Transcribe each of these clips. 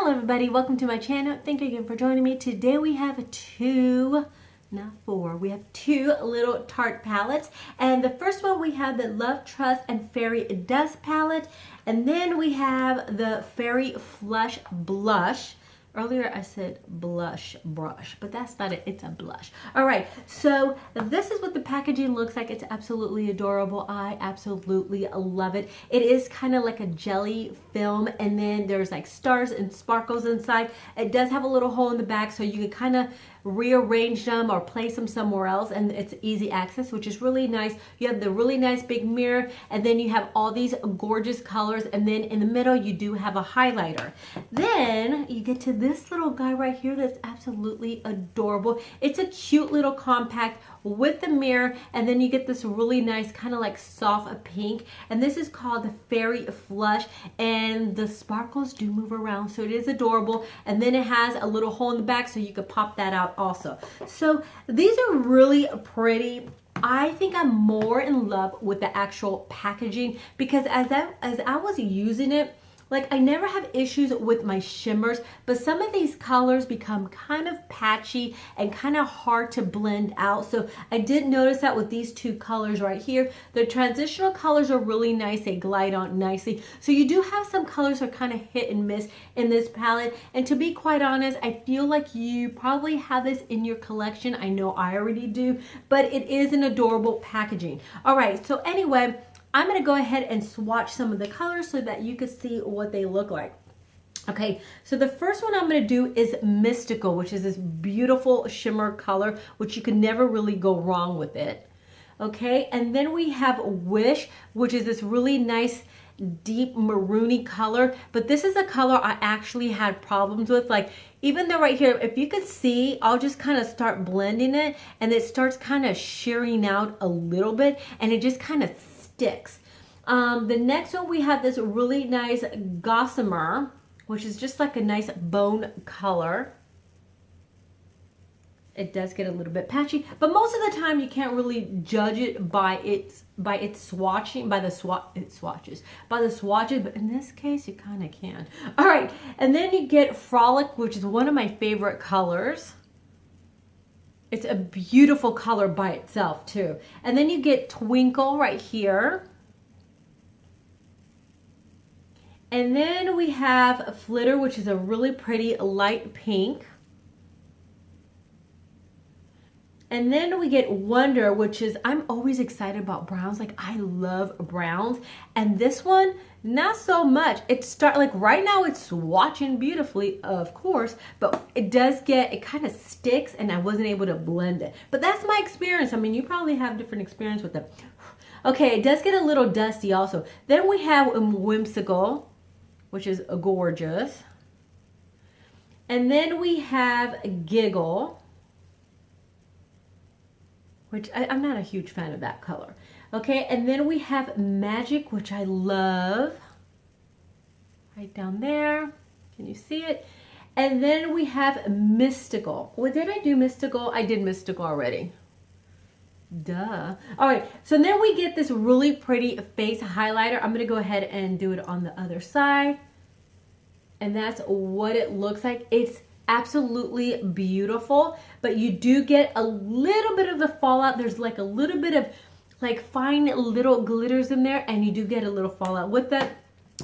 Hello everybody, welcome to my channel. Thank you again for joining me. Today we have not four, we have two little Tarte palettes. And the first one we have the Love, Trust, and Fairy Dust palette. And then we have the Fairy Flush Blush. Earlier I said blush brush, but that's not it, it's a blush. All right, so this is what the packaging looks like. It's absolutely adorable. I absolutely love it. It is kind of like a jelly film, and then there's like stars and sparkles inside. It does have a little hole in the back, so you can kind of rearrange them or place them somewhere else, and it's easy access, which is really nice. You have the really nice big mirror, and then you have all these gorgeous colors, and then in the middle you do have a highlighter. Then you get to this little guy right here that's absolutely adorable. It's a cute little compact with the mirror, and then you get this really nice kind of like soft pink, and this is called the Fairy Flush, and the sparkles do move around, so it is adorable. And then it has a little hole in the back, so you could pop that out also. So these are really pretty. I think I'm more in love with the actual packaging, because as I was using it, like, I never have issues with my shimmers, but some of these colors become kind of patchy and kind of hard to blend out. So I did notice that with these two colors right here. The transitional colors are really nice. They glide on nicely. So you do have some colors that are kind of hit and miss in this palette. And to be quite honest, I feel like you probably have this in your collection. I know I already do, but it is an adorable packaging. All right, so anyway, I'm going to go ahead and swatch some of the colors so that you can see what they look like. Okay, so the first one I'm going to do is Mystical, which is this beautiful shimmer color, which you can never really go wrong with it. Okay, and then we have Wish, which is this really nice deep maroony color, but this is a color I actually had problems with. Like, even though right here, if you could see, I'll just kind of start blending it, and it starts kind of shearing out a little bit, and it just kind of sticks. The next one, we have this really nice Gossamer, which is just like a nice bone color. It does get a little bit patchy, but most of the time you can't really judge it by its swatching, by the swatches. But in this case you kind of can. All right, and then you get Frolic, which is one of my favorite colors. It's a beautiful color by itself too. And then you get Twinkle right here. And then we have Flitter, which is a really pretty light pink. And then we get Wonder, which is, I'm always excited about browns. Like, I love browns. And this one, not so much. Like right now it's swatching beautifully, of course, but it kind of sticks, and I wasn't able to blend it. But that's my experience. I mean, you probably have different experience with it. Okay, it does get a little dusty also. Then we have Whimsical, which is gorgeous. And then we have Giggle, which I'm not a huge fan of that color. Okay, and then we have Magic, which I love. Right down there. Can you see it? And then we have Mystical. Well, did I do Mystical? I did Mystical already. Duh. All right, so then we get this really pretty face highlighter. I'm going to go ahead and do it on the other side. And that's what it looks like. It's absolutely beautiful, but you do get a little bit of the fallout. There's like a little bit of like fine little glitters in there, and you do get a little fallout with that.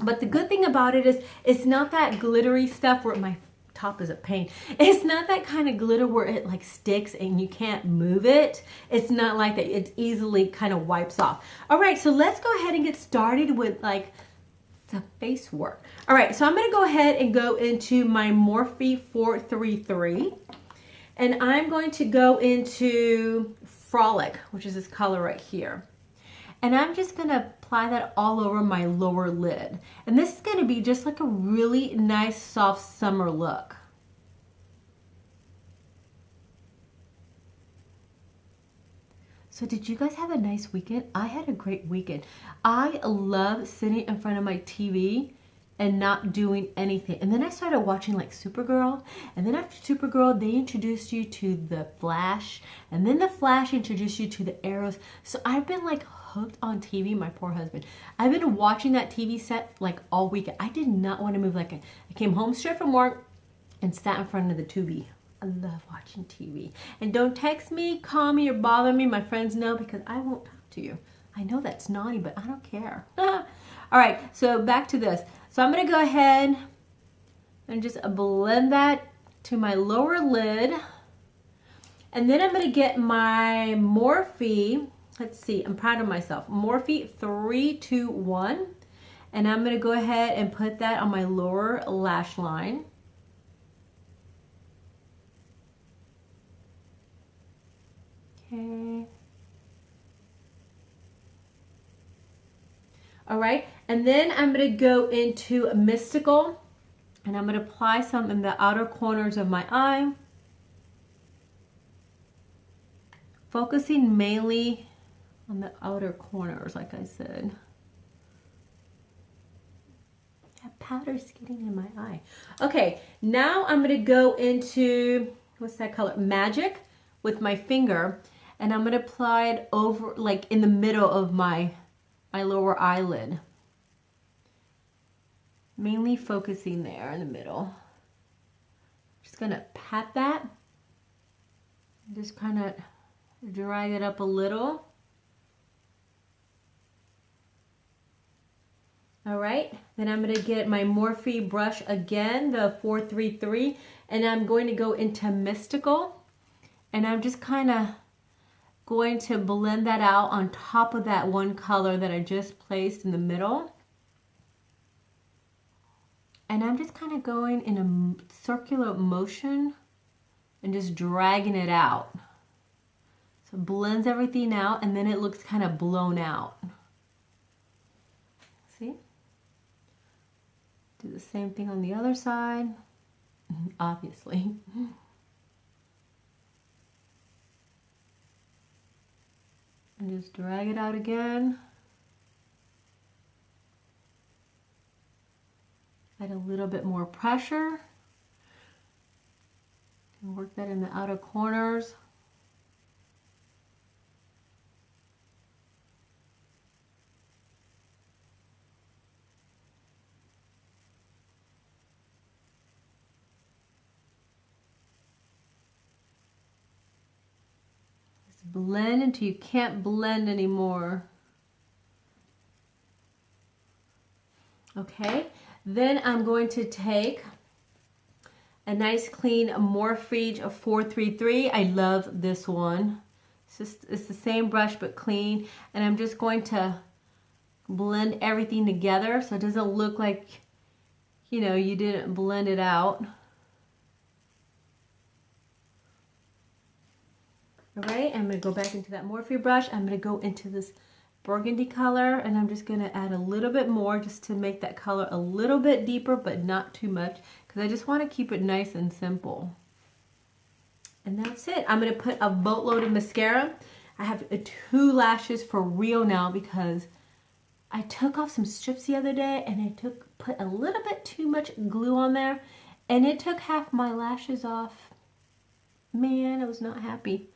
But the good thing about it is it's not that glittery stuff where my top is a pain. It's not that kind of glitter where it like sticks and you can't move it. It's not like that. It easily kind of wipes off. All right, so let's go ahead and get started with like the face work. All right, so I'm going to go ahead and go into my Morphe 433, and I'm going to go into Frolic, which is this color right here. And I'm just going to apply that all over my lower lid. And this is going to be just like a really nice soft summer look. So did you guys have a nice weekend? I had a great weekend. I love sitting in front of my TV and not doing anything. And then I started watching like Supergirl. And then after Supergirl, they introduced you to the Flash. And then the Flash introduced you to the Arrows. So I've been like hooked on TV, my poor husband. I've been watching that TV set like all weekend. I did not want to move. Like I came home straight from work and sat in front of the Tubi. I love watching TV. And don't text me, call me, or bother me. My friends know because I won't talk to you. I know that's naughty, but I don't care. All right, so back to this. So I'm going to go ahead and just blend that to my lower lid. And then I'm going to get my Morphe. Let's see, I'm proud of myself. Morphe 321. And I'm going to go ahead and put that on my lower lash line. Okay. All right, and then I'm going to go into Mystical, and I'm going to apply some in the outer corners of my eye, focusing mainly on the outer corners, like I said. That powder's getting in my eye. Okay, now I'm going to go into, what's that color? Magic, with my finger, and I'm going to apply it over, like in the middle of my lower eyelid. Mainly focusing there in the middle. Just going to pat that. Just kind of drag it up a little. All right, then I'm going to get my Morphe brush again, the 433, and I'm going to go into Mystical. And I'm just kind of going to blend that out on top of that one color that I just placed in the middle. And I'm just kind of going in a circular motion and just dragging it out. So it blends everything out, and then it looks kind of blown out. See? Do the same thing on the other side, obviously. And just drag it out again. Add a little bit more pressure. And work that in the outer corners. Blend until you can't blend anymore. Okay, then I'm going to take a nice clean Morphe 433. I love this one. It's the same brush but clean, and I'm just going to blend everything together so it doesn't look like, you know, you didn't blend it out. All right, I'm going to go back into that Morphe brush. I'm going to go into this burgundy color, and I'm just going to add a little bit more just to make that color a little bit deeper, but not too much, because I just want to keep it nice and simple. And that's it. I'm going to put a boatload of mascara. I have 2 lashes for real now because I took off some strips the other day, and I put a little bit too much glue on there, and it took half my lashes off. Man, I was not happy.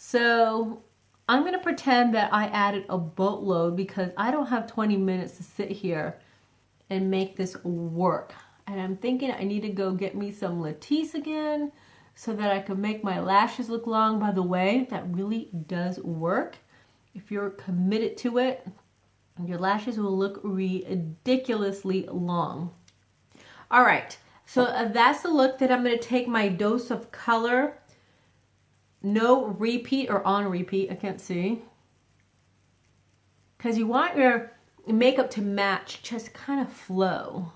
So I'm going to pretend that I added a boatload because I don't have 20 minutes to sit here and make this work. And I'm thinking I need to go get me some Latisse again so that I can make my lashes look long. By the way, that really does work. If you're committed to it, your lashes will look ridiculously long. All right, so that's the look that I'm going to take my dose of color. No repeat or on repeat, I can't see. Because you want your makeup to match, just kind of flow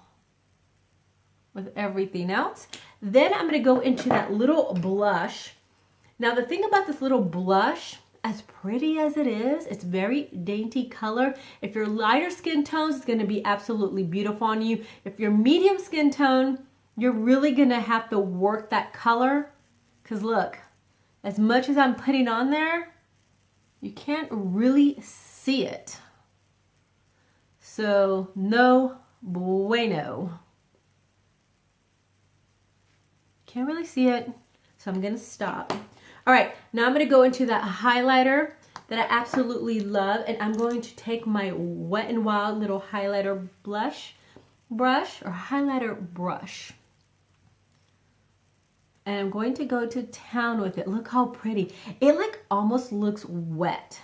with everything else. Then I'm going to go into that little blush. Now the thing about this little blush, as pretty as it is, it's very dainty color. If you're lighter skin tones, it's going to be absolutely beautiful on you. If you're medium skin tone, you're really going to have to work that color. Because look, as much as I'm putting on there, you can't really see it. So, no bueno. Can't really see it, so I'm going to stop. All right, now I'm going to go into that highlighter. that I absolutely love. And I'm going to take my Wet n Wild little highlighter brush. And I'm going to go to town with it. Look how pretty. It like almost looks wet.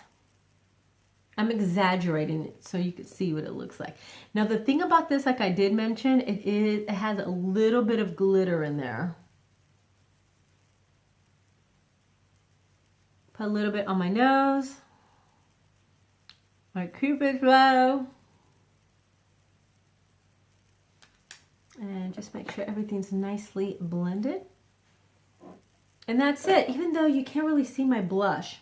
I'm exaggerating it so you can see what it looks like. Now the thing about this, like I did mention, it has a little bit of glitter in there. Put a little bit on my nose, my Cupid's bow, and just make sure everything's nicely blended. And that's it, even though you can't really see my blush.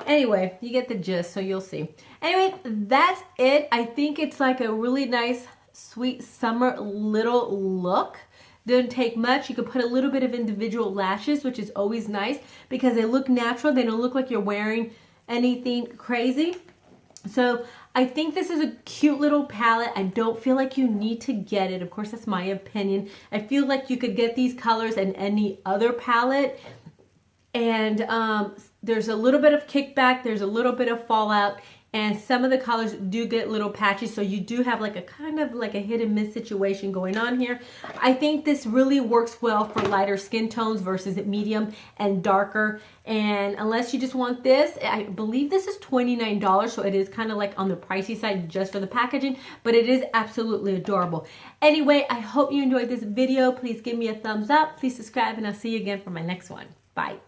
Anyway, you get the gist, so you'll see. Anyway, that's it. I think it's like a really nice, sweet summer little look. Doesn't take much. You can put a little bit of individual lashes, which is always nice because they look natural. They don't look like you're wearing anything crazy. So I think this is a cute little palette. I don't feel like you need to get it. Of course, that's my opinion. I feel like you could get these colors in any other palette. And there's a little bit of kickback. There's a little bit of fallout. And some of the colors do get little patchy. So you do have like a kind of like a hit and miss situation going on here. I think this really works well for lighter skin tones versus medium and darker. And unless you just want this, I believe this is $29. So it is kind of like on the pricey side just for the packaging. But it is absolutely adorable. Anyway, I hope you enjoyed this video. Please give me a thumbs up. Please subscribe. And I'll see you again for my next one. Bye.